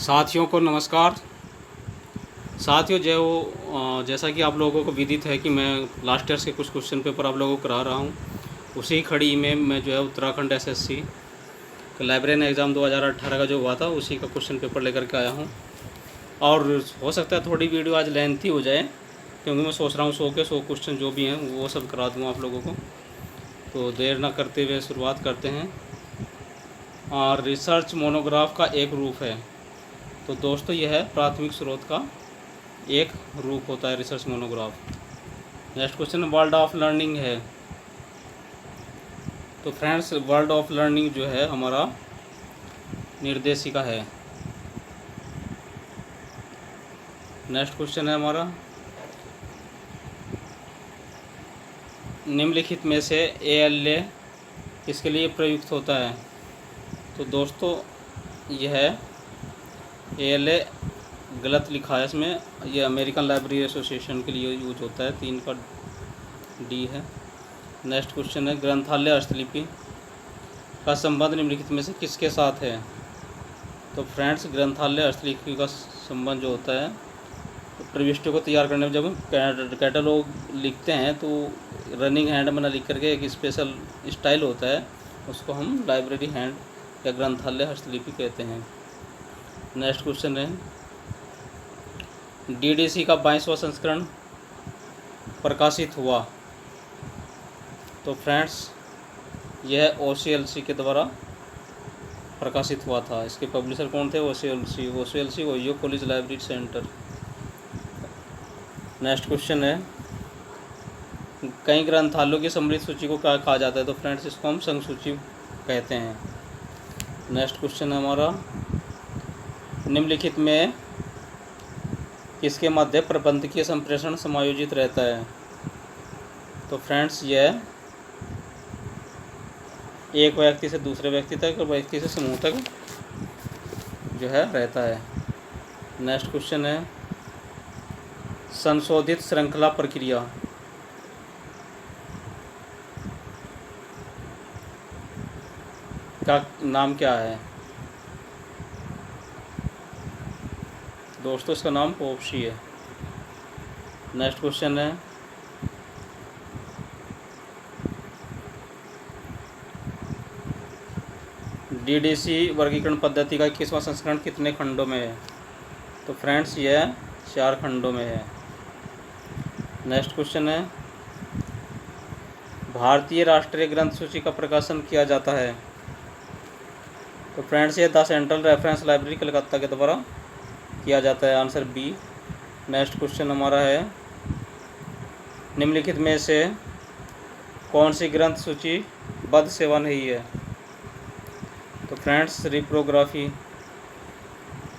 साथियों को नमस्कार। साथियों जैसा कि आप लोगों को विदित है कि मैं लास्ट ईयर के कुछ क्वेश्चन पेपर आप लोगों को करा रहा हूँ। उसी खड़ी में मैं जो है उत्तराखंड एसएससी का लाइब्रेरियन एग्ज़ाम 2018 का जो हुआ था उसी का क्वेश्चन पेपर लेकर के आया हूँ। और हो सकता है थोड़ी वीडियो आज लेंथी हो जाए, क्योंकि मैं सोच रहा हूँ 100 क्वेश्चन जो भी हैं वो सब करा दूँ आप लोगों को। तो देर ना करते हुए शुरुआत करते हैं। और रिसर्च मोनोग्राफ का एक रूप है। तो दोस्तों यह है प्राथमिक स्रोत का एक रूप होता है research monograph. Next question world of learning है। तो फ्रेंड्स वर्ल्ड ऑफ लर्निंग जो है हमारा निर्देशिका है। नेक्स्ट क्वेश्चन है हमारा निम्नलिखित में से ALA इसके लिए प्रयुक्त होता है। तो दोस्तों यह ALA गलत लिखा है इसमें, यह अमेरिकन लाइब्रेरी एसोसिएशन के लिए यूज होता है। 3 का D है। नेक्स्ट क्वेश्चन है ग्रंथालय हस्तलिपि का संबंध निम्नलिखित में से किसके साथ है। तो फ्रेंड्स ग्रंथालय हस्तलिपि का संबंध जो होता है तो प्रविष्टियों को तैयार करने में जब हम कैटलॉग लिखते हैं तो रनिंग हैंड में ना लिख करके एक स्पेशल स्टाइल होता है, उसको हम लाइब्रेरी हैंड या ग्रंथालय हस्तलिपि कहते हैं। नेक्स्ट क्वेश्चन है DDC का 22वां संस्करण प्रकाशित हुआ। तो फ्रेंड्स यह OCLC के द्वारा प्रकाशित हुआ था। इसके पब्लिशर कौन थे? OCLC Ohio college library centre. Next question है कई ग्रंथालयों की सम्मिलित सूची को क्या कहा जाता है। तो फ्रेंड्स इसको हम संघ सूची कहते हैं। नेक्स्ट क्वेश्चन है हमारा निम्नलिखित में किसके मध्य प्रबंधकीय संप्रेषण समायोजित रहता है। तो फ्रेंड्स यह एक व्यक्ति से दूसरे व्यक्ति तक और व्यक्ति से समूह तक जो है रहता है। नेक्स्ट क्वेश्चन है संशोधित श्रृंखला प्रक्रिया का नाम क्या है। दोस्तों इसका नाम पोप्सी है। नेक्स्ट क्वेश्चन है DDC वर्गीकरण पद्धति का 21वां संस्करण कितने खंडों में है। तो फ्रेंड्स यह 4 खंडों में है। नेक्स्ट क्वेश्चन है भारतीय राष्ट्रीय ग्रंथ सूची का प्रकाशन किया जाता है। तो फ्रेंड्स ये the central reference library Calcutta के द्वारा किया जाता है। Answer B। नेक्स्ट क्वेश्चन हमारा है निम्नलिखित में से कौन सी ग्रंथ सूची बद्ध सेवा नहीं है। तो फ्रेंड्स रिप्रोग्राफी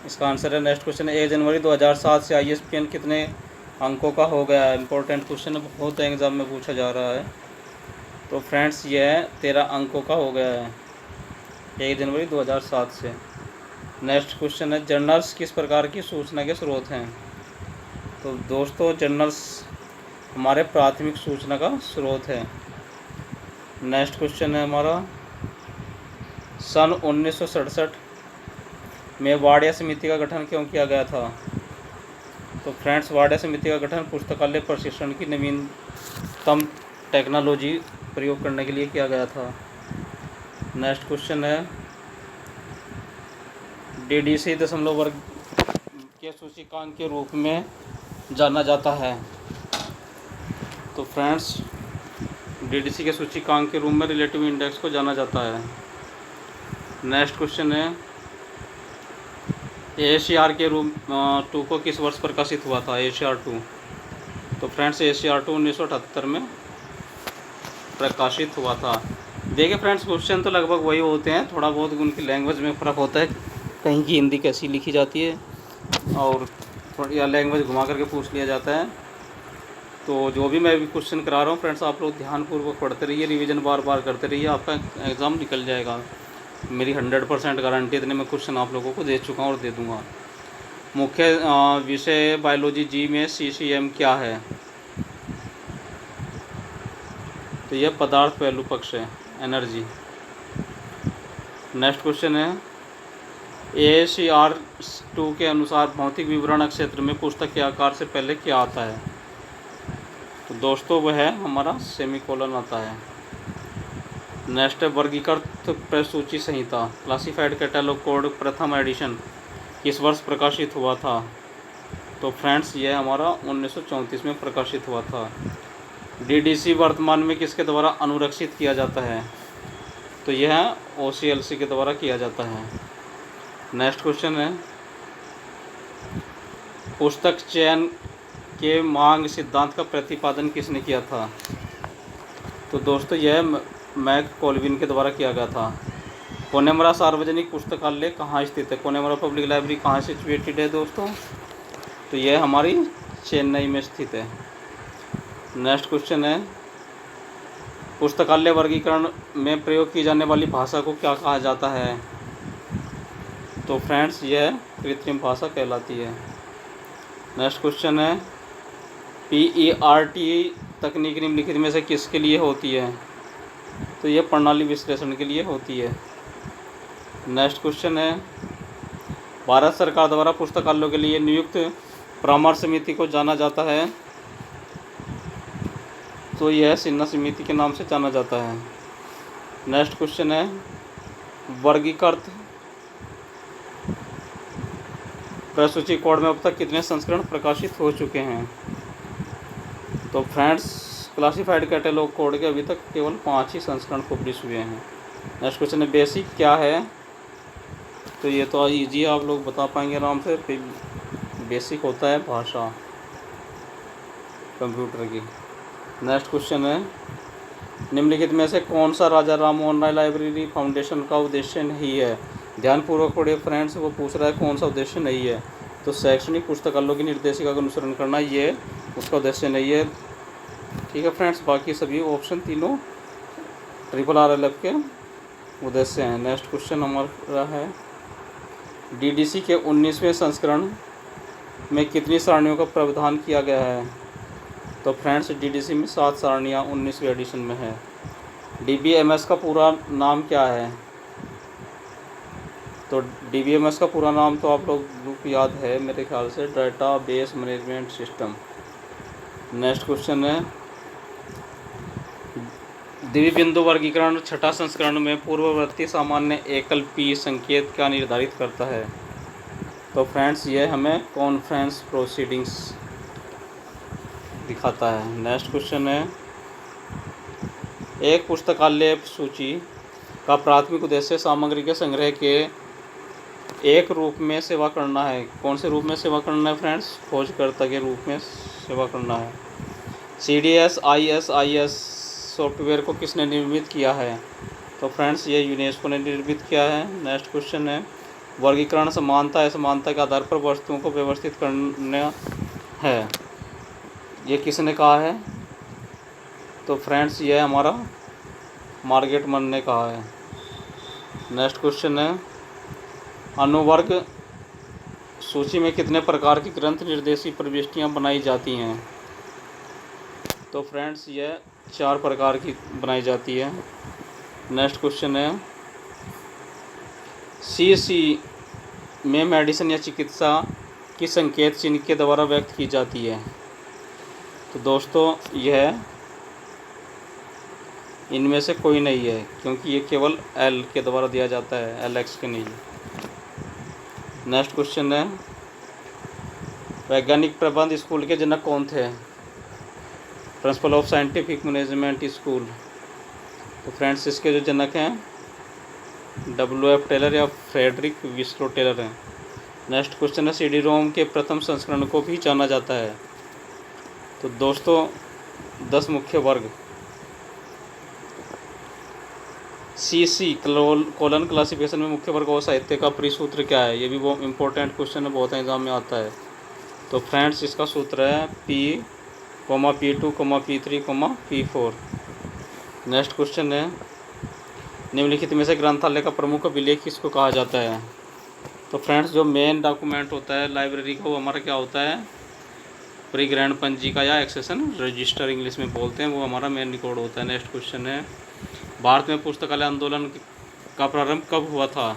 इसका आंसर है। नेक्स्ट क्वेश्चन है 1 जनवरी 2007 से ISBN कितने अंकों का हो गया है। इंपॉर्टेंट क्वेश्चन है, बहुत एग्जाम में पूछा जा रहा है। तो फ्रेंड्स यह 13 अंकों का हो गया है 1 जनवरी 2007 से। नेक्स्ट क्वेश्चन है जर्नल्स किस प्रकार की सूचना के स्रोत हैं। तो दोस्तों जर्नल्स हमारे प्राथमिक सूचना का स्रोत है। नेक्स्ट क्वेश्चन है हमारा सन 1967 में वाडिया समिति का गठन क्यों किया गया था। तो फ्रेंड्स वाडिया समिति का गठन पुस्तकालय प्रशिक्षण की नवीनतम टेक्नोलॉजी प्रयोग करने के लिए किया गया था। नेक्स्ट क्वेश्चन है DDC दशमलव वर्ग के सूचकांक के रूप में जाना जाता है। तो फ्रेंड्स DDC के सूचकांक के रूप में रिलेटिव इंडेक्स को जाना जाता है। नेक्स्ट क्वेश्चन है ACR के रूप 2 को किस वर्ष प्रकाशित हुआ था। ACR 2। तो फ्रेंड्स ACR 2 1978 में प्रकाशित हुआ था। देखिए फ्रेंड्स क्वेश्चन तो लगभग वही होते हैं, थोड़ा बहुत उनकी लैंग्वेज में फ़र्क होता है, कहीं की हिंदी कैसी लिखी जाती है और थोड़ी लैंग्वेज घुमा करके पूछ लिया जाता है। तो जो भी मैं भी क्वेश्चन करा रहा हूँ फ्रेंड्स आप लोग ध्यानपूर्वक पढ़ते रहिए, रिवीजन बार बार करते रहिए, आपका एग्ज़ाम निकल जाएगा। मेरी 100% गारंटी, इतने मैं क्वेश्चन आप लोगों को दे चुका हूँ और दे दूँगा। मुख्य विषय बायोलॉजी जी में CCM क्या है। तो यह पदार्थ पहलू पक्ष है, एनर्जी। नेक्स्ट क्वेश्चन है AACR 2 के अनुसार भौतिक विवरण क्षेत्र में पुस्तक के आकार से पहले क्या आता है? तो दोस्तों वह है हमारा सेमीकोलन आता है। नेक्स्ट है वर्गीकृत प्रसूची संहिता क्लासिफाइड कैटलॉग कोड प्रथम एडिशन किस वर्ष प्रकाशित हुआ था? तो फ्रेंड्स यह हमारा 1934 में प्रकाशित हुआ था। DDC वर्तमान में किसके द्वारा अनुरक्षित किया जाता है? तो यह OCLC के द्वारा किया जाता है। नेक्स्ट क्वेश्चन है पुस्तक चयन के मांग सिद्धांत का प्रतिपादन किसने किया था? तो दोस्तों यह मैक कॉल्विन के द्वारा किया गया था। कोनेमरा सार्वजनिक पुस्तकालय कहाँ स्थित है? कोनेमरा पब्लिक लाइब्रेरी कहाँ सिचुएटेड है दोस्तों? तो यह हमारी चेन्नई में स्थित है। नेक्स्ट क्वेश्चन है पुस्तकालय वर्गीकरण में प्रयोग की जाने वाली भाषा को क्या कहा जाता है? तो फ्रेंड्स यह कृत्रिम भाषा कहलाती है। नेक्स्ट क्वेश्चन है PERT तकनीक निम्नलिखित में से किसके लिए होती है? तो यह प्रणाली विश्लेषण के लिए होती है। नेक्स्ट क्वेश्चन है भारत सरकार द्वारा पुस्तकालयों के लिए नियुक्त परामर्श समिति को जाना जाता है? तो यह सिन्हा समिति के नाम से जाना जाता है। नेक्स्ट क्वेश्चन है वर्गीकृत प्रसूची कोड में अब तक कितने संस्करण प्रकाशित हो चुके हैं? तो फ्रेंड्स क्लासिफाइड कैटलॉग कोड के अभी तक केवल 5 ही संस्करण पब्लिश हुए हैं। नेक्स्ट क्वेश्चन है बेसिक क्या है? तो ये तो ईजी आप लोग बता पाएंगे आराम से। बेसिक होता है भाषा कंप्यूटर की। नेक्स्ट क्वेश्चन है निम्नलिखित में से कौन सा राजा राम मोहन राय लाइब्रेरी फाउंडेशन का उद्देश्य नहीं है? ध्यानपूर्वक पढ़िए फ्रेंड्स, वो पूछ रहा है कौन सा उद्देश्य नहीं है। तो शैक्षणिक पुस्तकालयों की निर्देशिका का अनुसरण करना ये उसका उद्देश्य नहीं है। ठीक है फ्रेंड्स, बाकी सभी ऑप्शन तीनों RRLF के उद्देश्य हैं। नेक्स्ट क्वेश्चन हमारा है DDC के 19वें संस्करण में कितनी सारणियों का प्रावधान किया गया है? तो फ्रेंड्स DDC में 7 सारणियाँ 19वें एडिशन में है। DBMS का पूरा नाम क्या है? तो DBMS का पूरा नाम तो आप लोग को याद है मेरे ख्याल से, data base management system. Next question है द्विबिंदु वर्गीकरण छठा संस्करण में पूर्ववर्ती सामान्य एकल P संकेत क्या निर्धारित करता है? तो फ्रेंड्स ये हमें कॉन्फ्रेंस प्रोसीडिंग्स दिखाता है। नेक्स्ट क्वेश्चन है एक पुस्तकालय सूची का प्राथमिक उद्देश्य सामग्री के संग्रह के एक रूप में सेवा करना है। कौन से रूप में सेवा करना है फ्रेंड्स? खोजकर्ता के रूप में सेवा करना है। CDS ISIS सॉफ्टवेयर को किसने निर्मित किया है? तो फ्रेंड्स ये यूनेस्को ने निर्मित किया है। नेक्स्ट क्वेश्चन है वर्गीकरण समानता असमानता के आधार पर वस्तुओं को व्यवस्थित करना है, ये किसने कहा है? तो फ्रेंड्स ये हमारा मार्गेट मन ने कहा है। नेक्स्ट क्वेश्चन है अनुवर्ग सूची में कितने प्रकार की ग्रंथ निर्देशी प्रविष्टियां बनाई जाती हैं? तो फ्रेंड्स यह 4 प्रकार की बनाई जाती है। नेक्स्ट क्वेश्चन है CC में मेडिसिन या चिकित्सा की संकेत चिन्ह के द्वारा व्यक्त की जाती है। तो दोस्तों यह इनमें से कोई नहीं है क्योंकि ये केवल L के द्वारा दिया जाता है, LX के नहीं। नेक्स्ट क्वेश्चन है वैज्ञानिक प्रबंध स्कूल के जनक कौन थे? Principle of scientific management school. तो फ्रेंड्स इसके जो जनक हैं WF टेलर या फ्रेडरिक विस्लो टेलर हैं। नेक्स्ट क्वेश्चन है CD-ROM के प्रथम संस्करण को भी जाना जाता है। तो दोस्तों 10 मुख्य वर्ग CC कोलन क्लासिफिकेशन में मुख्य वर्ग और साहित्य का परिसूत्र क्या है? ये भी बहुत इंपॉर्टेंट क्वेश्चन है, बहुत एग्जाम में आता है। तो फ्रेंड्स इसका सूत्र है P, P2, P3, P4। Next question है निम्नलिखित में से ग्रंथालय का प्रमुख अभिलेख किसको कहा जाता है? तो फ्रेंड्स जो मेन डॉक्यूमेंट होता है लाइब्रेरी का वो हमारा क्या होता है? परिग्रहण पंजिका या एक्सेशन रजिस्टर इंग्लिश में बोलते हैं, वो हमारा मेन रिकॉर्ड होता है। नेक्स्ट क्वेश्चन है भारत में पुस्तकालय आंदोलन का प्रारंभ कब हुआ था?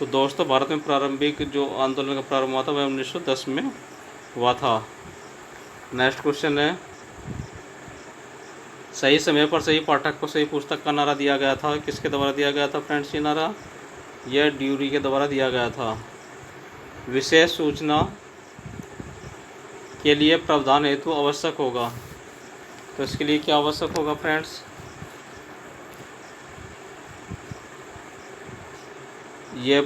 तो दोस्तों भारत में प्रारंभिक जो आंदोलन का प्रारंभ हुआ था वह 1910 में हुआ था। नेक्स्ट क्वेश्चन है, सही समय पर सही पाठक को सही पुस्तक का नारा दिया गया था, किसके द्वारा दिया गया था फ्रेंड्स ये नारा? यह ड्यूरी के द्वारा दिया गया था। विशेष सूचना के लिए प्रावधान हेतु आवश्यक होगा, तो इसके लिए क्या आवश्यक होगा फ्रेंड्स? ये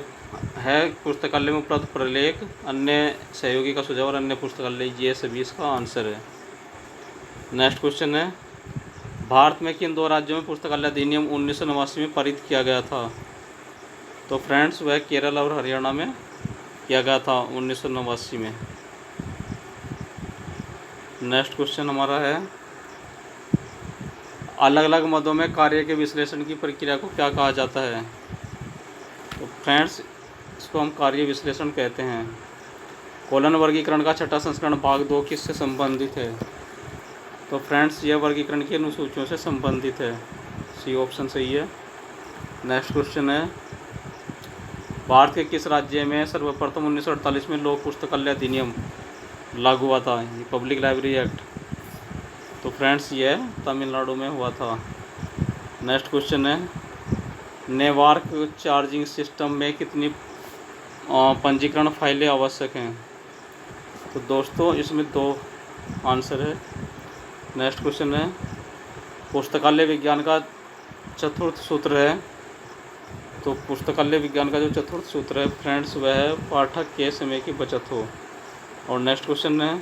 है पुस्तकालय में उपलब्ध प्रलेख, अन्य सहयोगी का सुझाव और अन्य पुस्तकालय, ये सभी इसका आंसर है। नेक्स्ट क्वेश्चन है, भारत में किन दो राज्यों में पुस्तकालय अधिनियम 1989 में पारित किया गया था? तो फ्रेंड्स वह केरल और हरियाणा में किया गया था 1989 में। नेक्स्ट क्वेश्चन हमारा है, अलग अलग मदों में कार्य के विश्लेषण की प्रक्रिया को क्या कहा जाता है? तो फ्रेंड्स इसको हम कार्य विश्लेषण कहते हैं। कॉलन वर्गीकरण का छठा संस्करण भाग 2 किससे संबंधित है? तो फ्रेंड्स यह वर्गीकरण की अनुसूचियों से संबंधित है, सी ऑप्शन सही है। नेक्स्ट क्वेश्चन है, भारत के किस राज्य में सर्वप्रथम 1948 में लोक पुस्तकालय अधिनियम लागू हुआ था? ये पब्लिक लाइब्रेरी एक्ट। तो फ्रेंड्स ये तमिलनाडु में हुआ था। नेक्स्ट क्वेश्चन है, नेटवर्क चार्जिंग सिस्टम में कितनी पंजीकरण फाइलें आवश्यक हैं? तो दोस्तों इसमें 2 आंसर है। नेक्स्ट क्वेश्चन है, पुस्तकालय विज्ञान का चतुर्थ सूत्र है। तो पुस्तकालय विज्ञान का जो चतुर्थ सूत्र है फ्रेंड्स वह है पाठक के समय की बचत हो। और नेक्स्ट क्वेश्चन है,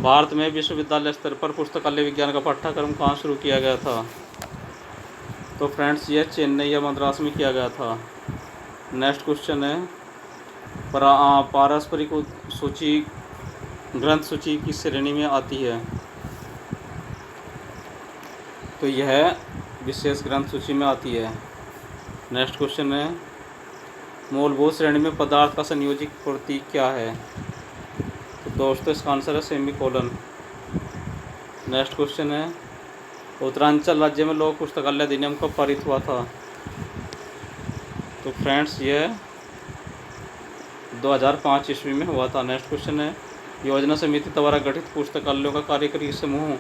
भारत में विश्वविद्यालय स्तर पर पुस्तकालय विज्ञान का पाठ्यक्रम कहाँ शुरू किया गया था? तो फ्रेंड्स यह चेन्नई या मद्रास में किया गया था। नेक्स्ट क्वेश्चन है, पारस्परिक सूची ग्रंथ सूची की श्रेणी में आती है? तो यह विशेष ग्रंथ सूची में आती है। नेक्स्ट क्वेश्चन है, मूलभूत श्रेणी में पदार्थ का संयोजी प्रतीक क्या है? तो दोस्तों इसका आंसर है सेमीकोलन। नेक्स्ट क्वेश्चन है, उत्तरांचल राज्य में लोक पुस्तकालय अधिनियम कब पारित हुआ था? तो फ्रेंड्स यह 2005 ईस्वी में हुआ था। नेक्स्ट क्वेश्चन है, योजना समिति द्वारा गठित पुस्तकालयों का कार्यकारी समूह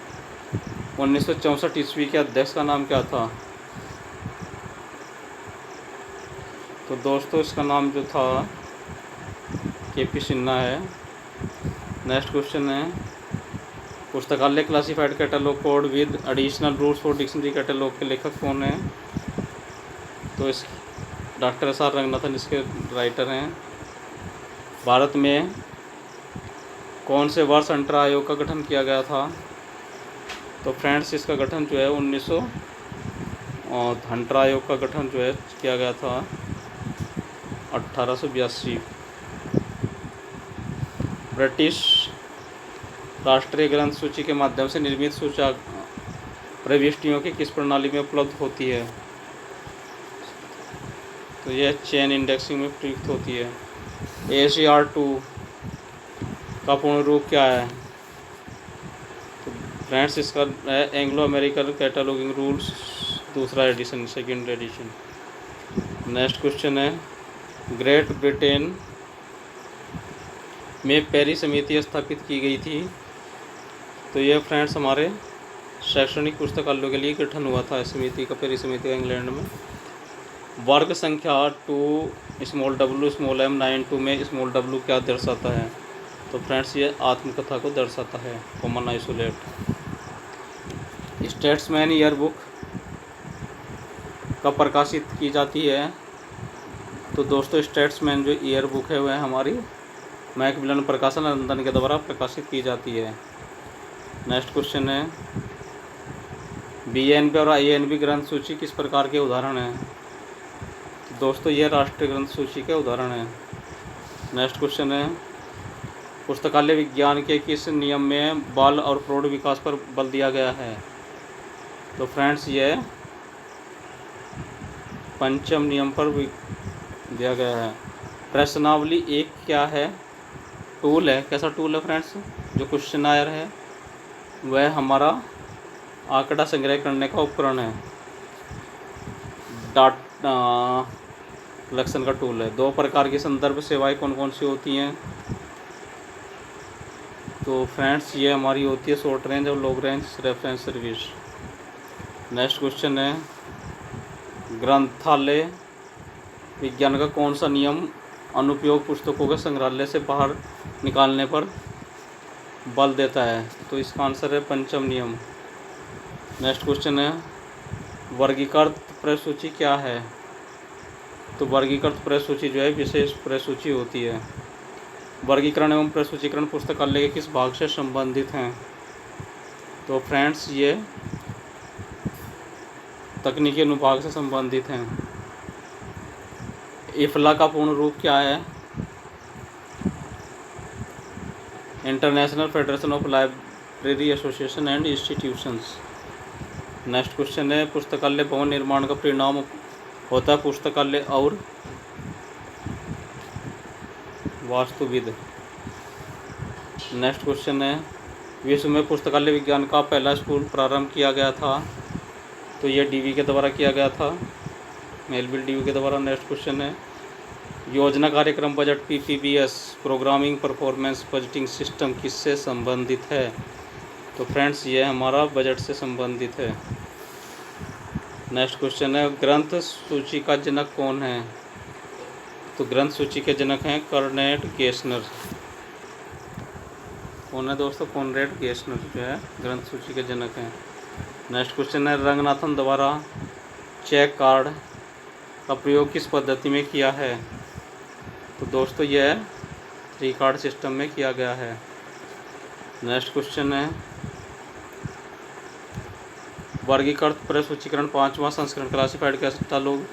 1964 ईस्वी के अध्यक्ष का नाम क्या था? तो दोस्तों इसका नाम जो था KP सिन्हा है। नेक्स्ट क्वेश्चन है, पुस्तकालय classified catalogue code with additional rules for dictionary catalogue के लेखक कौन है? तो इस डॉक्टर SR रंगनाथन इसके राइटर हैं। भारत में कौन से वर्ष अंतर आयोग का गठन किया गया था? तो फ्रेंड्स इसका गठन जो है 1900 अंतर आयोग का गठन जो है किया गया था 1882। ब्रिटिश राष्ट्रीय ग्रंथ सूची के माध्यम से निर्मित सूचक प्रविष्टियों की किस प्रणाली में उपलब्ध होती है? तो यह चेन इंडेक्सिंग में प्रयुक्त होती है। ACR2 का पूर्ण रूप क्या है? तो फ्रेंड्स इसका है एंग्लो अमेरिकन कैटलॉगिंग रूल्स, दूसरा edition, second edition. Next question है, ग्रेट ब्रिटेन में पेरिस समिति स्थापित की गई थी? तो यह फ्रेंड्स हमारे शैक्षणिक पुस्तकालयों के लिए गठन हुआ था समिति का, पेरिस समिति का इंग्लैंड में। वर्ग संख्या 2 स्मॉल m 92 में स्मॉल w क्या दर्शाता है? तो फ्रेंड्स ये आत्मकथा को दर्शाता है, common isolate. Statesman year book कब प्रकाशित की जाती है? तो दोस्तों स्टेट्समैन जो ईयर बुक है वह हमारी मैकमिलन प्रकाशन लंदन के द्वारा प्रकाशित की जाती है। नेक्स्ट क्वेश्चन है, BNB और INB ग्रंथ सूची किस प्रकार के उदाहरण हैं? तो दोस्तों यह राष्ट्रीय ग्रंथ सूची के उदाहरण हैं। नेक्स्ट क्वेश्चन है, पुस्तकालय विज्ञान के किस नियम में बाल और प्रौढ़ विकास पर बल दिया गया है? तो फ्रेंड्स यह पंचम नियम पर दिया गया है। प्रश्नावली एक क्या है? टूल है। कैसा टूल है फ्रेंड्स? जो क्वेश्चनायर है वह हमारा आंकड़ा संग्रह करने का उपकरण है। कलेक्शन का टूल है। 2 प्रकार की संदर्भ सेवाएं कौन कौन सी होती हैं? तो फ्रेंड्स ये हमारी होती है शॉर्ट रेंज और long range reference service. Next question है, ग्रंथालय विज्ञान का कौन सा नियम अनुपयोग पुस्तकों के संग्रहालय से बाहर निकालने पर बल देता है? तो इसका आंसर है पंचम नियम। नेक्स्ट क्वेश्चन है, वर्गीकृत प्रसूची क्या है? तो वर्गीकृत प्रसूची जो है विशेष प्रसूची होती है। वर्गीकरण एवं प्रसूचीकरण पुस्तकालय के किस भाग से संबंधित हैं? तो फ्रेंड्स ये तकनीकी अनुभाग से संबंधित हैं। इफला का पूर्ण रूप क्या है? International federation of library association and institutions. Next question है, पुस्तकालय भवन निर्माण का परिणाम होता है पुस्तकालय और वास्तुविद। नेक्स्ट क्वेश्चन है, विश्व में पुस्तकालय विज्ञान का पहला स्कूल प्रारंभ किया गया था? तो ये डीवी के द्वारा किया गया था, मेलविल डीवी के द्वारा। नेक्स्ट क्वेश्चन है, योजना कार्यक्रम budget PPBS programming performance budgeting system किससे संबंधित है? तो फ्रेंड्स ये हमारा बजट से संबंधित है। नेक्स्ट क्वेश्चन है, ग्रंथ सूची का जनक कौन है? तो ग्रंथ सूची के जनक हैं कॉनरेड गेसनर। कौन है दोस्तों? कॉनरेड गेसनर जो है ग्रंथ सूची के जनक हैं। नेक्स्ट क्वेश्चन है, रंगनाथन द्वारा चेक कार्ड का प्रयोग किस पद्धति में किया है? तो दोस्तों यह 3 कार्ड सिस्टम में किया गया है। नेक्स्ट क्वेश्चन है, वर्गीकृत प्रसूचीकरण 5वां संस्करण classified catalogue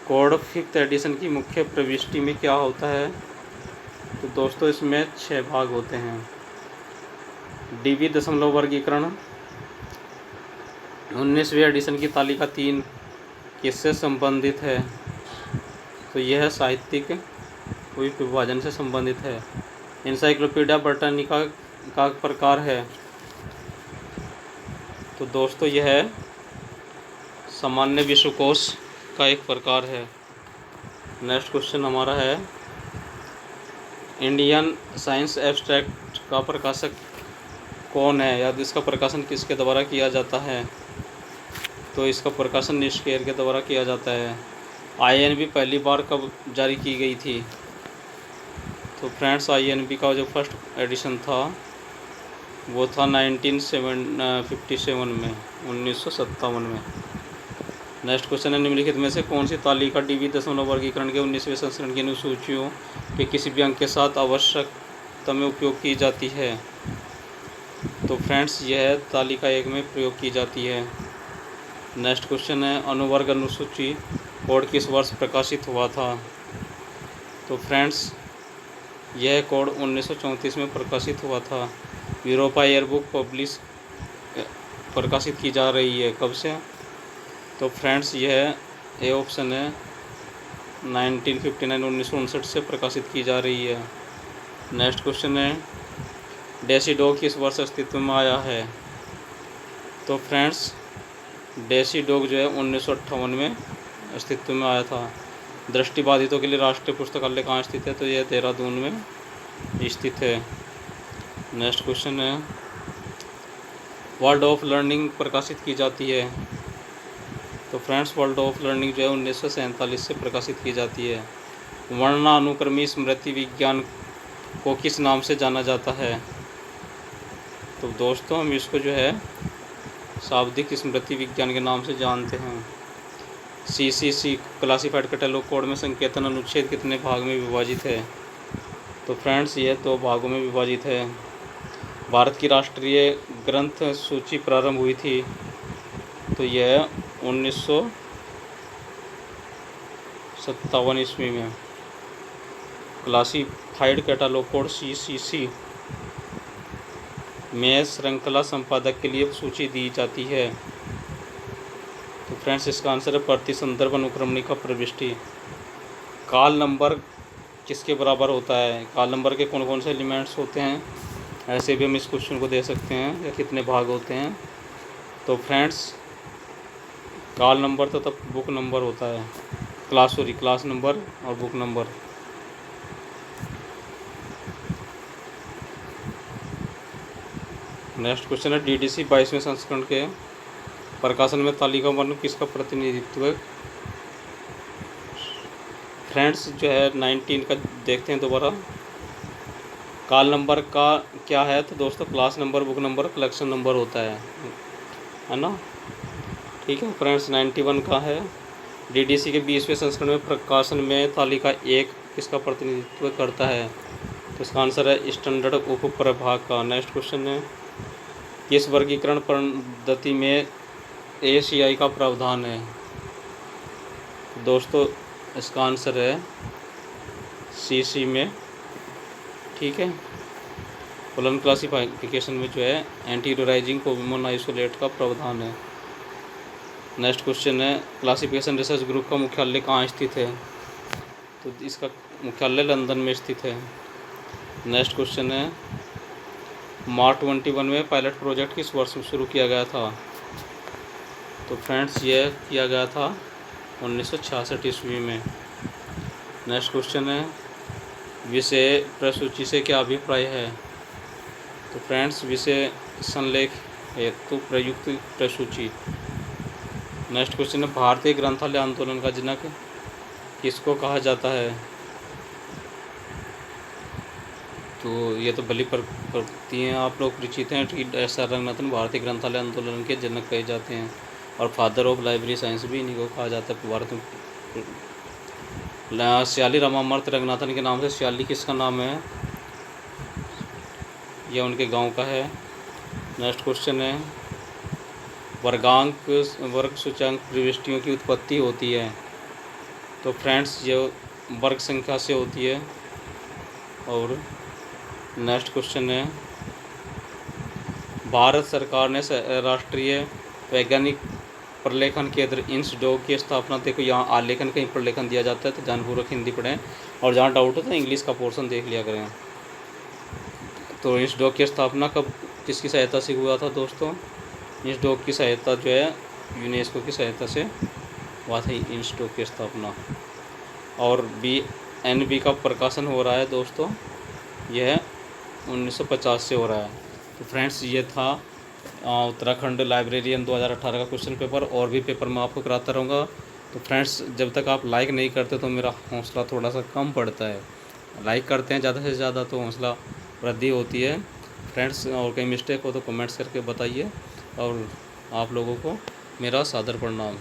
code 5th addition की मुख्य प्रविष्टि में क्या होता है? तो दोस्तों इसमें 6 भाग होते हैं। डीवी दशमलव वर्गीकरण 19वीं एडिशन की तालिका 3 किससे संबंधित है? तो यह साहित्यिक विभाजन से संबंधित है। इंसाइक्लोपीडिया ब्रिटानिका का प्रकार है? तो दोस्तों यह सामान्य विश्वकोश का एक प्रकार है। नेक्स्ट क्वेश्चन हमारा है, इंडियन साइंस एब्स्ट्रैक्ट का प्रकाशक कौन है या इसका प्रकाशन किसके द्वारा किया जाता है? तो इसका प्रकाशन निष्केर के द्वारा किया जाता है। आईएनबी पहली बार कब जारी की गई थी? तो फ्रेंड्स आईएनबी का जो फर्स्ट एडिशन था वो था 1957 में, 1957 में। नेक्स्ट क्वेश्चन है, निम्नलिखित में से कौन सी तालिका डीवी दशमलव वर्गीकरण के 19वें संस्करण की अनुसूचियों के किसी भी अंक के साथ आवश्यकता में उपयोग की जाती है? तो फ्रेंड्स यह तालिका 1 में प्रयोग की जाती है। नेक्स्ट क्वेश्चन है, अनुवर्ग अनुसूची कोड किस वर्ष प्रकाशित हुआ था? तो फ्रेंड्स यह कोड 1934 में प्रकाशित हुआ था। यूरोपा ईयर बुक प्रकाशित की जा रही है कब से? तो फ्रेंड्स यह ए ऑप्शन है 1959 से प्रकाशित की जा रही है। नेक्स्ट क्वेश्चन है, डेसी डॉग किस वर्ष अस्तित्व में आया है? तो फ्रेंड्स डेसी डॉग जो है 1958 में अस्तित्व में आया था। दृष्टिबाधितों के लिए राष्ट्रीय पुस्तकालय कहाँ स्थित है? तो यह देहरादून में स्थित है। नेक्स्ट क्वेश्चन है, वर्ल्ड ऑफ लर्निंग प्रकाशित की जाती है? तो फ्रेंड्स वर्ल्ड ऑफ लर्निंग जो है 1947 से प्रकाशित की जाती है। वर्णानुक्रमी स्मृति विज्ञान को किस नाम से जाना जाता है? तो दोस्तों हम इसको जो है शाब्दिक स्मृति विज्ञान के नाम से जानते हैं। सीसीसी क्लासिफाइड कैटलॉग कोड में संकेतन अनुच्छेद कितने भाग में विभाजित है? तो फ्रेंड्स ये 2 भागों में विभाजित है। भारत की राष्ट्रीय ग्रंथ सूची प्रारंभ हुई थी तो यह 1957 ईस्वी में। क्लासिफाइड कैटलॉग कोड सीसीसी में श्रृंखला संपादक के लिए सूची दी जाती है। तो फ्रेंड्स इसका आंसर है प्रति संदर्भ अनुक्रमणिका प्रविष्टि। काल नंबर किसके बराबर होता है? काल नंबर के कौन कौन से एलिमेंट्स होते हैं? ऐसे भी हम इस क्वेश्चन को दे सकते हैं, या कितने भाग होते हैं? तो फ्रेंड्स काल नंबर तो तब बुक नंबर होता है। क्लास नंबर और बुक नंबर। नेक्स्ट क्वेश्चन है DDC 22वें संस्करण के प्रकाशन में तालिका वर्ण किसका प्रतिनिधित्व है। फ्रेंड्स जो है 19 का देखते हैं दोबारा। काल नंबर का क्या है तो दोस्तों class number, book number, collection number होता है ना। ठीक है फ्रेंड्स, 91 का है DDC के 20वें संस्करण में प्रकाशन में तालिका 1 किसका प्रतिनिधित्व करता है, तो इसका आंसर है स्टैंडर्ड उप प्रभाग का। नेक्स्ट क्वेश्चन है किस वर्गीकरण पद्धति में ACI का प्रावधान है, दोस्तों इसका आंसर है CC में। ठीक है, कोलन क्लासिफिकेशन में जो है एंटी टेरराइजिंग कोविमोन आइसोलेट का प्रावधान है। नेक्स्ट क्वेश्चन है क्लासिफिकेशन रिसर्च ग्रुप का मुख्यालय कहाँ स्थित है, तो इसका मुख्यालय लंदन में स्थित है। नेक्स्ट क्वेश्चन है मार्च 21 में पायलट प्रोजेक्ट किस वर्ष में शुरू किया गया था, तो फ्रेंड्स ये किया गया था 1966 ईस्वी में। नेक्स्ट क्वेश्चन है विषय प्रसूची से क्या अभिप्राय है, तो फ्रेंड्स विषय संलेख हेतु प्रयुक्त प्रसूची। नेक्स्ट क्वेश्चन है भारतीय ग्रंथालय आंदोलन का जनक किसको कहा जाता है, तो ये तो भली प्रवृत्ति हैं, आप लोग परिचित हैं। SR रंगनाथन भारतीय ग्रंथालय आंदोलन के जनक कहे जाते हैं और फादर ऑफ लाइब्रेरी साइंस भी इन्हीं को कहा जाता है भारत में। श्याली रामामर्त रंगनाथन के नाम से श्याली किसका नाम है, यह उनके गांव का है। नेक्स्ट क्वेश्चन है वर्ग सूचकांक प्रविष्टियों की उत्पत्ति होती है, तो फ्रेंड्स ये वर्ग संख्या से होती है। और नेक्स्ट क्वेश्चन है भारत सरकार ने राष्ट्रीय वैज्ञानिक प्रलेखन केंद्र INSDOC की स्थापना, देखो यहाँ आलेखन कहीं प्रलेखन दिया जाता है तो जानपूर्वक हिंदी पढ़ें और जहाँ डाउट हो तो इंग्लिश का पोर्शन देख लिया करें। तो INSDOC की स्थापना कब किसकी सहायता से हुआ था दोस्तों, INSDOC की सहायता जो है यूनेस्को की सहायता से हुआ था INSDOC की स्थापना। और BNB का प्रकाशन हो रहा है दोस्तों, यह 1950 से हो रहा है। तो फ्रेंड्स ये था उत्तराखंड लाइब्रेरियन 2018 का क्वेश्चन पेपर, और भी पेपर मैं आपको कराता रहूँगा। तो फ्रेंड्स जब तक आप लाइक नहीं करते तो मेरा हौसला थोड़ा सा कम पड़ता है, लाइक करते हैं ज़्यादा से ज़्यादा तो हौसला वृद्धि होती है फ्रेंड्स। और कहीं मिस्टेक हो तो कमेंट्स करके बताइए, और आप लोगों को मेरा सादर प्रणाम।